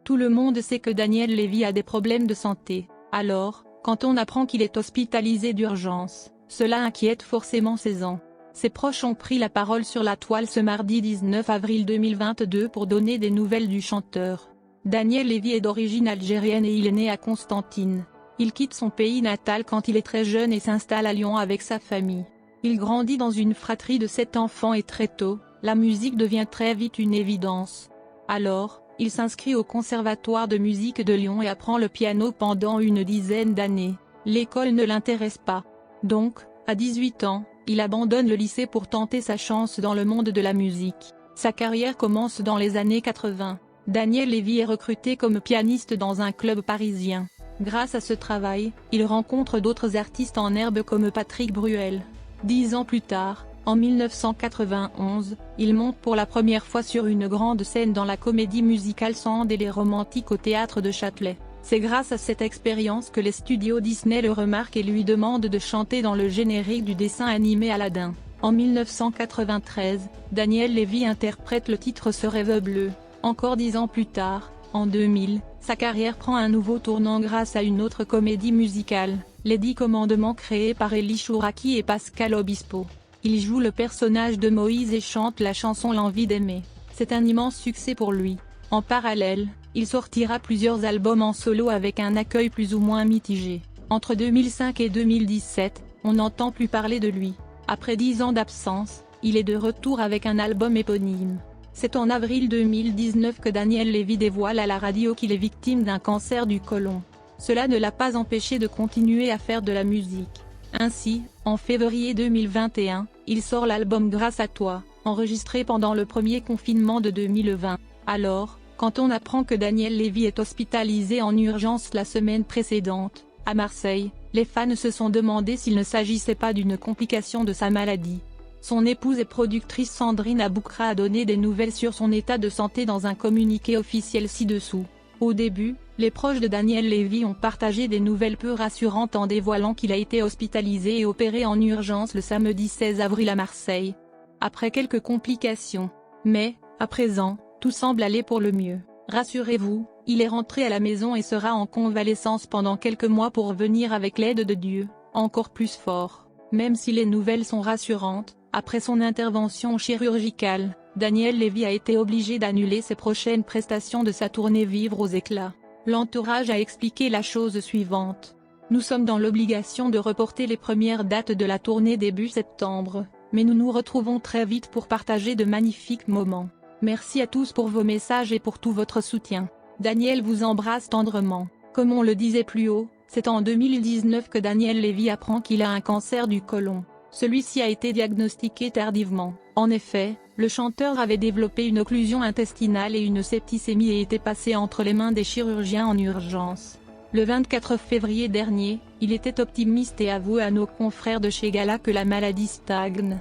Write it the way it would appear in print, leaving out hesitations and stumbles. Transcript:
Tout le monde sait que Daniel Levy a des problèmes de santé. Alors, quand on apprend qu'il est hospitalisé d'urgence, cela inquiète forcément ses ans. Ses proches ont pris la parole sur la toile ce mardi 19 avril 2022 pour donner des nouvelles du chanteur. Daniel Levy est d'origine algérienne et il est né à Constantine. Il quitte son pays natal quand il est très jeune et s'installe à Lyon avec sa famille. Il grandit dans une fratrie de 7 enfants et très tôt, la musique devient très vite une évidence. Alors, il s'inscrit au Conservatoire de musique de Lyon et apprend le piano pendant une dizaine d'années. L'école ne l'intéresse pas. Donc, à 18 ans, il abandonne le lycée pour tenter sa chance dans le monde de la musique. Sa carrière commence dans les années 80. Daniel Levy est recruté comme pianiste dans un club parisien. Grâce à ce travail, il rencontre d'autres artistes en herbe comme Patrick Bruel. 10 ans plus tard, en 1991, il monte pour la première fois sur une grande scène dans la comédie musicale Sand et les Romantiques au théâtre de Châtelet. C'est grâce à cette expérience que les studios Disney le remarquent et lui demandent de chanter dans le générique du dessin animé Aladdin. En 1993, Daniel Levy interprète le titre Ce rêve bleu. Encore 10 ans plus tard, en 2000, sa carrière prend un nouveau tournant grâce à une autre comédie musicale, Les 10 commandements, créée par Elie Chouraki et Pascal Obispo. Il joue le personnage de Moïse et chante la chanson L'envie d'aimer. C'est un immense succès pour lui. En parallèle, il sortira plusieurs albums en solo avec un accueil plus ou moins mitigé. Entre 2005 et 2017, on n'entend plus parler de lui. Après 10 ans d'absence, il est de retour avec un album éponyme. C'est en avril 2019 que Daniel Levy dévoile à la radio qu'il est victime d'un cancer du côlon. Cela ne l'a pas empêché de continuer à faire de la musique. Ainsi, en février 2021, il sort l'album Grâce à toi, enregistré pendant le premier confinement de 2020. Alors, quand on apprend que Daniel Levy est hospitalisé en urgence la semaine précédente, à Marseille, les fans se sont demandé s'il ne s'agissait pas d'une complication de sa maladie. Son épouse et productrice Sandrine Aboukra a donné des nouvelles sur son état de santé dans un communiqué officiel ci-dessous. Au début, les proches de Daniel Levy ont partagé des nouvelles peu rassurantes en dévoilant qu'il a été hospitalisé et opéré en urgence le samedi 16 avril à Marseille. Après quelques complications. Mais, à présent, tout semble aller pour le mieux. Rassurez-vous, il est rentré à la maison et sera en convalescence pendant quelques mois pour venir avec l'aide de Dieu, encore plus fort. Même si les nouvelles sont rassurantes, après son intervention chirurgicale, Daniel Levy a été obligé d'annuler ses prochaines prestations de sa tournée Vivre aux éclats. L'entourage a expliqué la chose suivante. Nous sommes dans l'obligation de reporter les premières dates de la tournée début septembre, mais nous nous retrouvons très vite pour partager de magnifiques moments. Merci à tous pour vos messages et pour tout votre soutien. Daniel vous embrasse tendrement. Comme on le disait plus haut, c'est en 2019 que Daniel Levy apprend qu'il a un cancer du côlon. Celui-ci a été diagnostiqué tardivement. En effet, le chanteur avait développé une occlusion intestinale et une septicémie et était passé entre les mains des chirurgiens en urgence. Le 24 février dernier, il était optimiste et avouait à nos confrères de chez Gala que la maladie stagne.